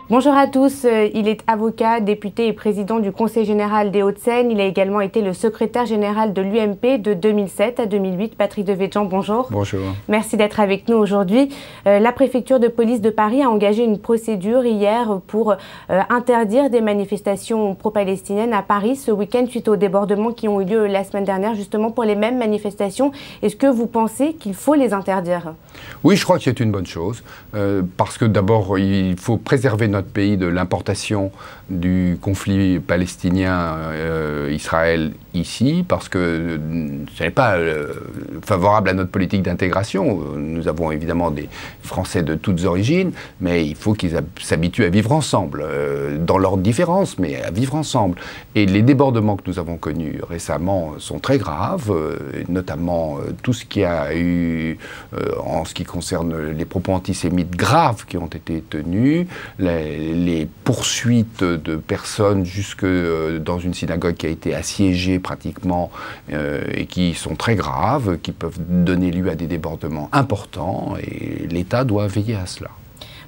Bonjour à tous, il est avocat, député et président du Conseil général des Hauts-de-Seine. Il a également été le secrétaire général de l'UMP de 2007 à 2008. Patrick Devedjian, bonjour. Bonjour. Merci d'être avec nous aujourd'hui. La préfecture de police de Paris a engagé une procédure hier pour interdire des manifestations pro-palestiniennes à Paris ce week-end suite aux débordements qui ont eu lieu la semaine dernière justement pour les mêmes manifestations. Est-ce que vous pensez qu'il faut les interdire? Oui, je crois que c'est une bonne chose parce que d'abord il faut préserver notre pays de l'importation du conflit palestinien-Israël ici, parce que ce n'est pas favorable à notre politique d'intégration. Nous avons évidemment des Français de toutes origines, mais il faut qu'ils s'habituent à vivre ensemble, dans leurs différences, mais à vivre ensemble. Et les débordements que nous avons connus récemment sont très graves, notamment tout ce qui a eu en ce qui concerne les propos antisémites graves qui ont été tenus, les poursuites de personnes jusque dans une synagogue qui a été assiégée pratiquement et qui sont très graves, qui peuvent donner lieu à des débordements importants, et l'État doit veiller à cela.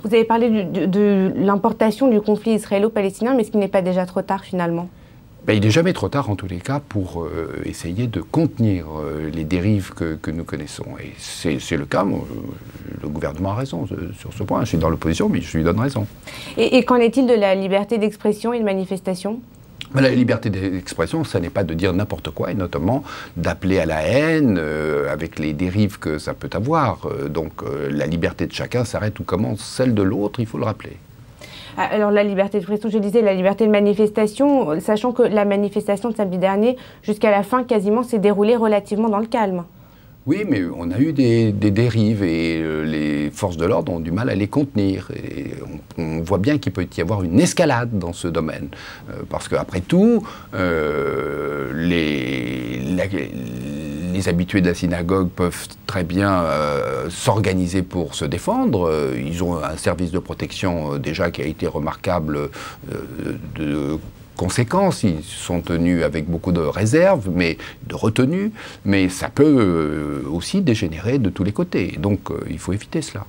Vous avez parlé de l'importation du conflit israélo-palestinien, mais est-ce qu'il n'est pas déjà trop tard finalement? Il n'est jamais trop tard en tous les cas pour essayer de contenir les dérives que nous connaissons. Et c'est le cas, le gouvernement a raison sur ce point. Je suis dans l'opposition, mais je lui donne raison. Et qu'en est-il de la liberté d'expression et de manifestation? La liberté d'expression, ça n'est pas de dire n'importe quoi, et notamment d'appeler à la haine avec les dérives que ça peut avoir. Donc la liberté de chacun s'arrête où commence celle de l'autre, il faut le rappeler. Alors la liberté d'expression, je disais, la liberté de manifestation, sachant que la manifestation de samedi dernier, jusqu'à la fin quasiment, s'est déroulée relativement dans le calme. Oui, mais on a eu des dérives et les forces de l'ordre ont du mal à les contenir. Et on voit bien qu'il peut y avoir une escalade dans ce domaine. Parce qu'après tout, les habitués de la synagogue peuvent très bien s'organiser pour se défendre. Ils ont un service de protection déjà qui a été remarquable de conséquences. Ils sont tenus avec beaucoup de réserve, mais de retenue, mais ça peut aussi dégénérer de tous les côtés. Donc il faut éviter cela.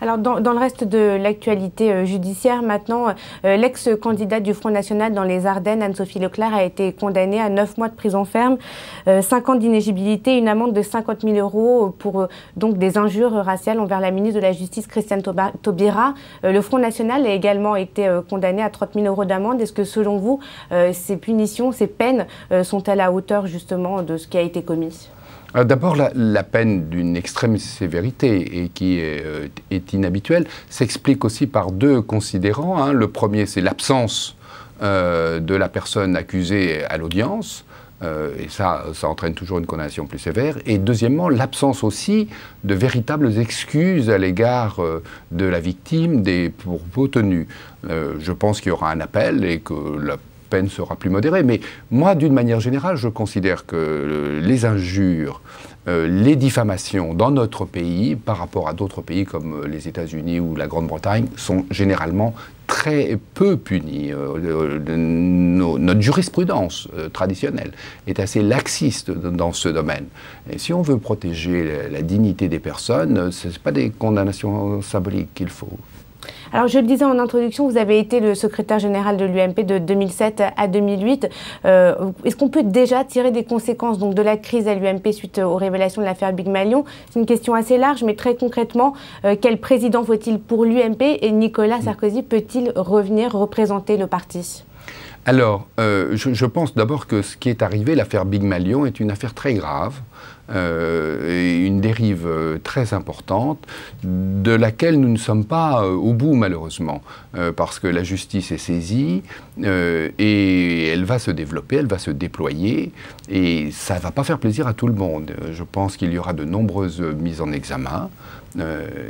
Alors, dans le reste de l'actualité judiciaire, maintenant, l'ex-candidate du Front National dans les Ardennes, Anne-Sophie Leclerc, a été condamnée à 9 mois de prison ferme, 5 ans d'inéligibilité, une amende de 50 000 € pour donc des injures raciales envers la ministre de la Justice, Christiane Taubira. Le Front National a également été condamné à 30 000 € d'amende. Est-ce que, selon vous, ces punitions, ces peines sont à la hauteur, justement, de ce qui a été commis ? D'abord, la peine d'une extrême sévérité et qui est inhabituelle s'explique aussi par deux considérants. Le premier, c'est l'absence de la personne accusée à l'audience. Et ça entraîne toujours une condamnation plus sévère. Et deuxièmement, l'absence aussi de véritables excuses à l'égard de la victime des propos tenus. Je pense qu'il y aura un appel et que la peine sera plus modérée. Mais moi, d'une manière générale, je considère que les injures, les diffamations dans notre pays, par rapport à d'autres pays comme les États-Unis ou la Grande-Bretagne, sont généralement très peu punies. Notre jurisprudence traditionnelle est assez laxiste dans ce domaine. Et si on veut protéger la dignité des personnes, ce n'est pas des condamnations symboliques qu'il faut. Alors, je le disais en introduction, vous avez été le secrétaire général de l'UMP de 2007 à 2008. Est-ce qu'on peut déjà tirer des conséquences donc, de la crise à l'UMP suite aux révélations de l'affaire Big Malion? C'est une question assez large, mais très concrètement, quel président faut-il pour l'UMP et Nicolas Sarkozy peut-il revenir représenter le parti? Alors, je pense d'abord que ce qui est arrivé, l'affaire Big Malion, est une affaire très grave, et une dérive très importante, de laquelle nous ne sommes pas au bout malheureusement, parce que la justice est saisie et elle va se développer, elle va se déployer, et ça ne va pas faire plaisir à tout le monde. Je pense qu'il y aura de nombreuses mises en examen.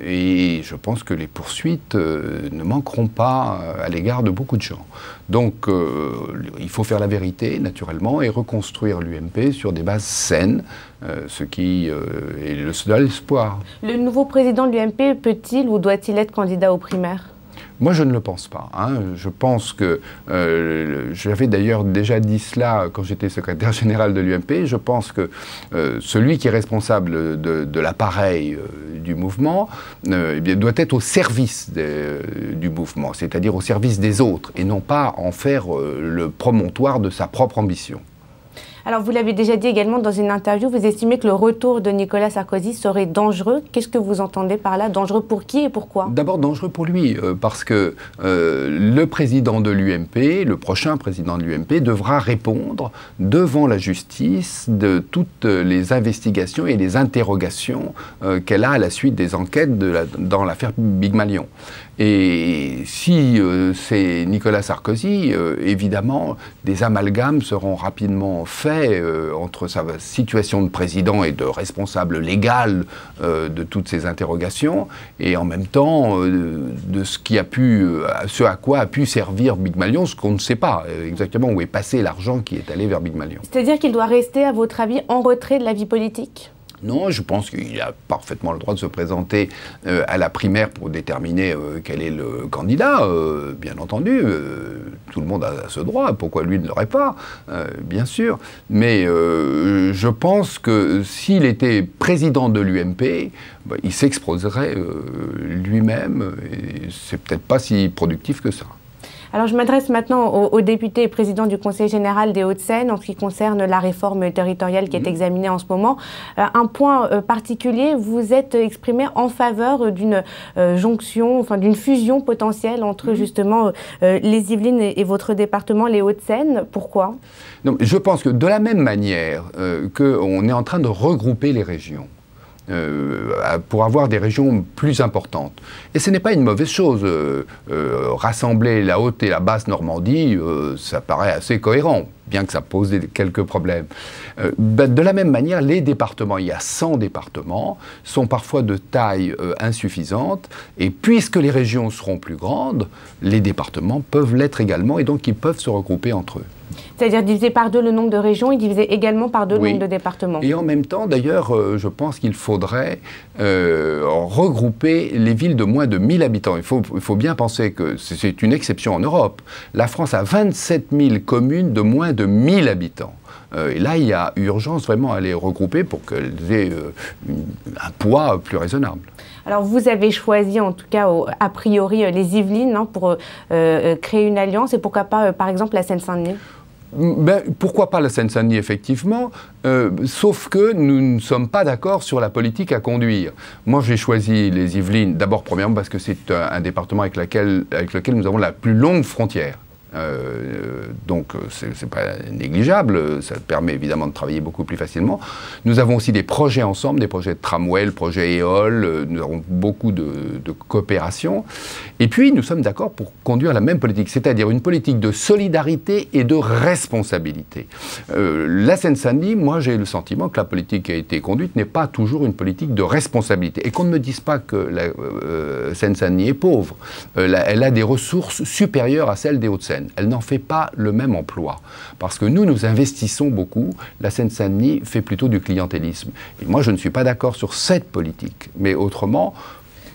Et je pense que les poursuites ne manqueront pas à l'égard de beaucoup de gens. Donc il faut faire la vérité, naturellement, et reconstruire l'UMP sur des bases saines, ce qui est le seul espoir. Le nouveau président de l'UMP peut-il ou doit-il être candidat aux primaires ? Moi, je ne le pense pas. Je pense que, j'avais d'ailleurs déjà dit cela quand j'étais secrétaire général de l'UMP, je pense que celui qui est responsable de l'appareil du mouvement eh bien, doit être au service du mouvement, c'est-à-dire au service des autres, et non pas en faire le promontoire de sa propre ambition. Alors, vous l'avez déjà dit également dans une interview, vous estimez que le retour de Nicolas Sarkozy serait dangereux. Qu'est-ce que vous entendez par là? Dangereux pour qui et pourquoi? D'abord, dangereux pour lui, parce que le président de l'UMP, le prochain président de l'UMP, devra répondre devant la justice de toutes les investigations et les interrogations qu'elle a à la suite des enquêtes dans l'affaire Big Malion. Et si c'est Nicolas Sarkozy, évidemment, des amalgames seront rapidement faits entre sa situation de président et de responsable légal de toutes ces interrogations, et en même temps de ce à quoi a pu servir Big Malion, ce qu'on ne sait pas exactement où est passé l'argent qui est allé vers Big Malion. C'est-à-dire qu'il doit rester, à votre avis, en retrait de la vie politique ? Non, je pense qu'il a parfaitement le droit de se présenter à la primaire pour déterminer quel est le candidat, bien entendu. Tout le monde a ce droit, pourquoi lui ne l'aurait pas, bien sûr. Mais je pense que s'il était président de l'UMP, il s'exposerait lui-même, et c'est peut-être pas si productif que ça. Alors je m'adresse maintenant au député et président du Conseil général des Hauts-de-Seine en ce qui concerne la réforme territoriale qui est examinée en ce moment. Un point particulier, vous êtes exprimé en faveur d'une jonction, enfin d'une fusion potentielle entre justement les Yvelines et votre département, les Hauts-de-Seine. Pourquoi? Non, je pense que de la même manière qu'on est en train de regrouper les régions, pour avoir des régions plus importantes. Et ce n'est pas une mauvaise chose. Rassembler la haute et la basse Normandie, ça paraît assez cohérent, bien que ça pose quelques problèmes. De la même manière, les départements, il y a 100 départements, sont parfois de taille insuffisante, et puisque les régions seront plus grandes, les départements peuvent l'être également, et donc ils peuvent se regrouper entre eux. C'est-à-dire diviser par deux le nombre de régions et diviser également par deux le nombre de départements. Et en même temps, d'ailleurs, je pense qu'il faudrait regrouper les villes de moins de 1000 habitants. Il faut bien penser que c'est une exception en Europe. La France a 27 000 communes de moins de 1000 habitants. Et là, il y a urgence vraiment à les regrouper pour qu'elles aient un poids plus raisonnable. Alors, vous avez choisi, en tout cas, a priori, les Yvelines pour créer une alliance, et pourquoi pas, par exemple, la Seine-Saint-Denis? Pourquoi pas la Seine-Saint-Denis, effectivement, sauf que nous ne sommes pas d'accord sur la politique à conduire. Moi, j'ai choisi les Yvelines, d'abord, premièrement, parce que c'est un département avec lequel nous avons la plus longue frontière. Donc c'est pas négligeable, ça permet évidemment de travailler beaucoup plus facilement. Nous avons aussi des projets ensemble, des projets de tramway, le projet EOL, nous avons beaucoup de coopération. Et puis nous sommes d'accord pour conduire la même politique, c'est-à-dire une politique de solidarité et de responsabilité. La Seine-Saint-Denis, moi j'ai le sentiment que la politique qui a été conduite n'est pas toujours une politique de responsabilité. Et qu'on ne me dise pas que la Seine-Saint-Denis est pauvre. Elle a des ressources supérieures à celles des Hauts-de-Seine. Elle n'en fait pas le même emploi. Parce que nous investissons beaucoup. La Seine-Saint-Denis fait plutôt du clientélisme. Et moi, je ne suis pas d'accord sur cette politique. Mais autrement,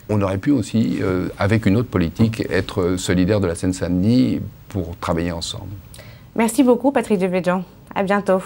on aurait pu aussi, avec une autre politique, être solidaire de la Seine-Saint-Denis pour travailler ensemble. Merci beaucoup, Patrick Devedjian. À bientôt.